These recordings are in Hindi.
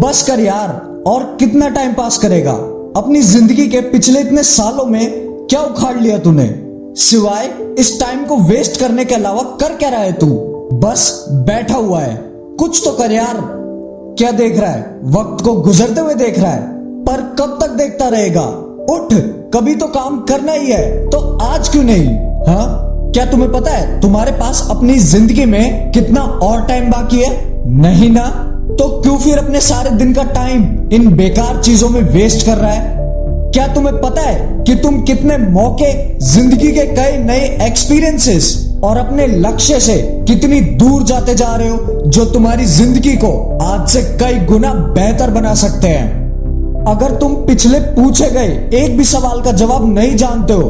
बस कर यार, और कितना टाइम पास करेगा? अपनी जिंदगी के पिछले इतने सालों में क्या उखाड़ लिया तूने? सिवाय इस टाइम को वेस्ट करने के अलावा कर क्या रहा है तू? बस बैठा हुआ है, कुछ तो कर यार। क्या देख रहा है? वक्त को गुजरते हुए देख रहा है, पर कब तक देखता रहेगा? उठ, कभी तो काम करना ही है, तो आज क्यों नहीं? हाँ, क्या तुम्हें पता है तुम्हारे पास अपनी जिंदगी में कितना और टाइम बाकी है? नहीं ना, तो क्यों फिर अपने सारे दिन का टाइम इन बेकार चीजों में वेस्ट कर रहा है? क्या तुम्हें पता है कि तुम कितने मौके, जिंदगी के कई नए एक्सपीरियंसेस और अपने लक्ष्य से कितनी दूर जाते जा रहे हो, जो तुम्हारी जिंदगी को आज से कई गुना बेहतर बना सकते हैं? अगर तुम पिछले पूछे गए एक भी सवाल का जवाब नहीं जानते हो,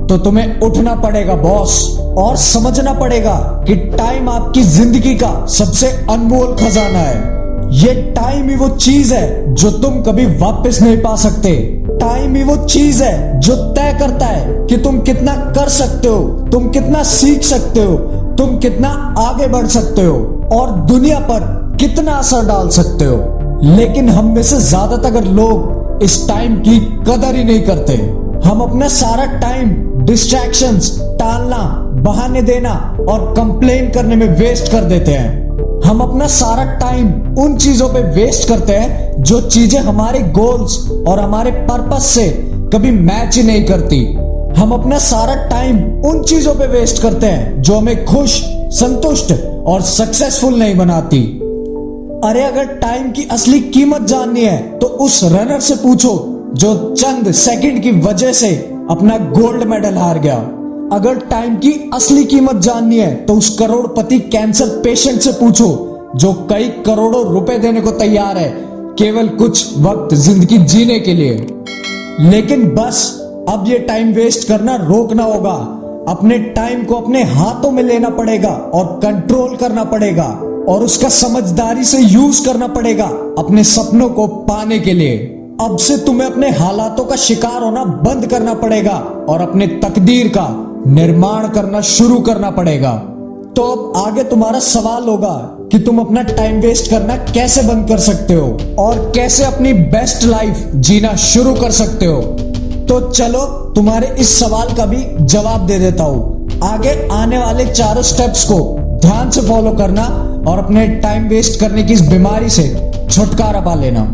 तो तुम्हें उठना पड़ेगा बॉस, और समझना पड़ेगा कि टाइम आपकी जिंदगी का सबसे अनमोल खजाना है। ये टाइम ही वो चीज है जो तुम कभी वापस नहीं पा सकते। टाइम ही वो चीज है जो तय करता है कि तुम कितना कर सकते हो, तुम कितना सीख सकते हो, तुम कितना आगे बढ़ सकते हो और दुनिया पर कितना असर डाल सकते हो। लेकिन हम में से ज्यादातर लोग इस टाइम की कदर ही नहीं करते। हम अपना सारा टाइम डिस्ट्रैक्शंस, टालना, बहाने देना और कंप्लेन करने में वेस्ट कर देते हैं। हम अपना सारा टाइम उन चीजों पे वेस्ट करते हैं जो चीजें हमारे गोल्स और हमारे पर्पस से कभी मैच ही नहीं करती। हम अपना सारा टाइम उन चीजों पे वेस्ट करते हैं जो हमें खुश, संतुष्ट और सक्सेसफुल नहीं बनाती। अरे अगर टाइम की असली कीमत जाननी है तो उस रनर से पूछो जो चंद सेकंड की वजह से अपना गोल्ड मेडल हार गया। अगर टाइम की असली कीमत जाननी है तो उस करोड़पति कैंसर पेशेंट से पूछो जो कई करोड़ों रुपए देने को तैयार है केवल कुछ वक्त जिंदगी जीने के लिए। लेकिन बस अब ये टाइम वेस्ट करना रोकना होगा। अपने टाइम को अपने हाथों में लेना पड़ेगा और कंट्रोल करना पड़ेगा, और उसका समझदारी से यूज करना पड़ेगा अपने सपनों को पाने के लिए। अब से तुम्हें अपने हालातों का शिकार होना बंद करना पड़ेगा और अपने तकदीर का निर्माण करना शुरू करना पड़ेगा। तो अब आगे तुम्हारा सवाल होगा कि तुम अपना टाइम वेस्ट करना कैसे बंद कर सकते हो और कैसे अपनी बेस्ट लाइफ जीना शुरू कर सकते हो। तो चलो तुम्हारे इस सवाल का भी जवाब दे देता हूं। आगे आने वाले चारों स्टेप्स को ध्यान से फॉलो करना और अपने टाइम वेस्ट करने की इस बीमारी से छुटकारा पा लेना।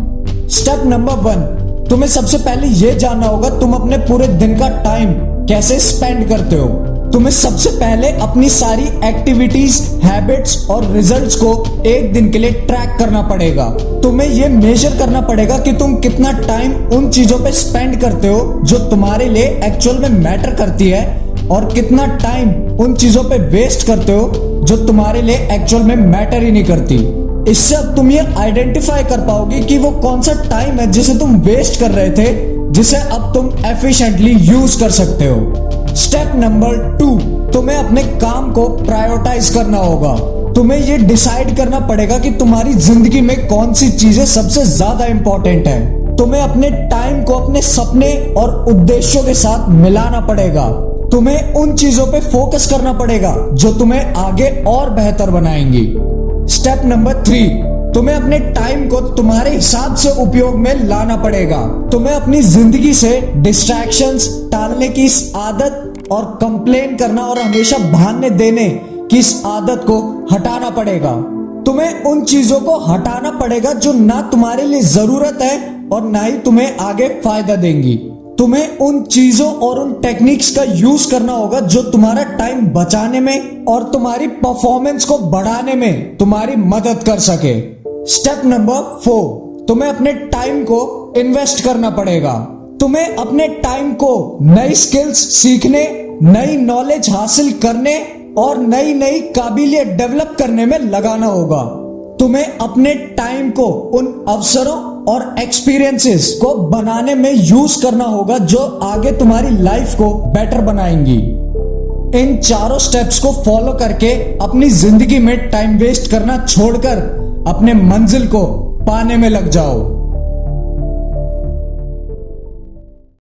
स्टेप नंबर 1, तुम्हें सबसे पहले यह जानना होगा तुम अपने पूरे दिन का टाइम कैसे स्पेंड करते हो। तुम्हें सबसे पहले अपनी सारी एक्टिविटीज, हैबिट्स और रिजल्ट्स को एक दिन के लिए ट्रैक करना पड़ेगा। तुम्हें यह मेजर करना पड़ेगा कि तुम कितना टाइम उन चीजों पे स्पेंड करते हो जो तुम्हारे लिए एक्चुअल में मैटर करती है, और कितना टाइम उन चीजों पे वेस्ट करते हो जो तुम्हारे लिए एक्चुअल में मैटर ही नहीं करती। इससे अब तुम ये आइडेंटिफाई कर पाओगे कि वो कौन सा टाइम है जिसे तुम वेस्ट कर रहे थे, जिसे अब तुम एफिशिएंटली यूज कर सकते हो। स्टेप नंबर 2, तुम्हें अपने काम को प्रायोरिटाइज करना होगा। तुम्हें ये डिसाइड करना पड़ेगा कि तुम्हारी जिंदगी में कौन सी चीजें सबसे ज्यादा इंपॉर्टेंट है। तुम्हें अपने टाइम को अपने सपने और उद्देश्यों के साथ मिलाना पड़ेगा। तुम्हें उन चीजों पे फोकस करना पड़ेगा जो तुम्हें आगे और बेहतर बनाएंगी। स्टेप नंबर 3, तुम्हें अपने टाइम को तुम्हारे हिसाब से उपयोग में लाना पड़ेगा। तुम्हें अपनी जिंदगी से डिस्ट्रैक्शंस, टालने की इस आदत और कंप्लेन करना और हमेशा बहाने देने की इस आदत को हटाना पड़ेगा। तुम्हें उन चीजों को हटाना पड़ेगा जो ना तुम्हारे लिए जरूरत है और ना ही तुम्हें आगे फायदा देंगी। तुम्हें उन चीजों और उन टेक्निक्स का यूज करना होगा जो तुम्हारा टाइम बचाने में और तुम्हारी परफॉर्मेंस को बढ़ाने में तुम्हारी मदद कर सके। स्टेप नंबर 4, तुम्हें अपने टाइम को इन्वेस्ट करना पड़ेगा। तुम्हें अपने टाइम को नई स्किल्स सीखने, नई नॉलेज हासिल करने और नई नई काबिलियत डेवलप करने में लगाना होगा। तुम्हें अपने टाइम को उन अवसरों और एक्सपीरियंसेस को बनाने में यूज करना होगा जो आगे तुम्हारी लाइफ को बेटर बनाएंगी। इन चारों स्टेप्स को फॉलो करके अपनी जिंदगी में टाइम वेस्ट करना छोड़कर अपने मंजिल को पाने में लग जाओ।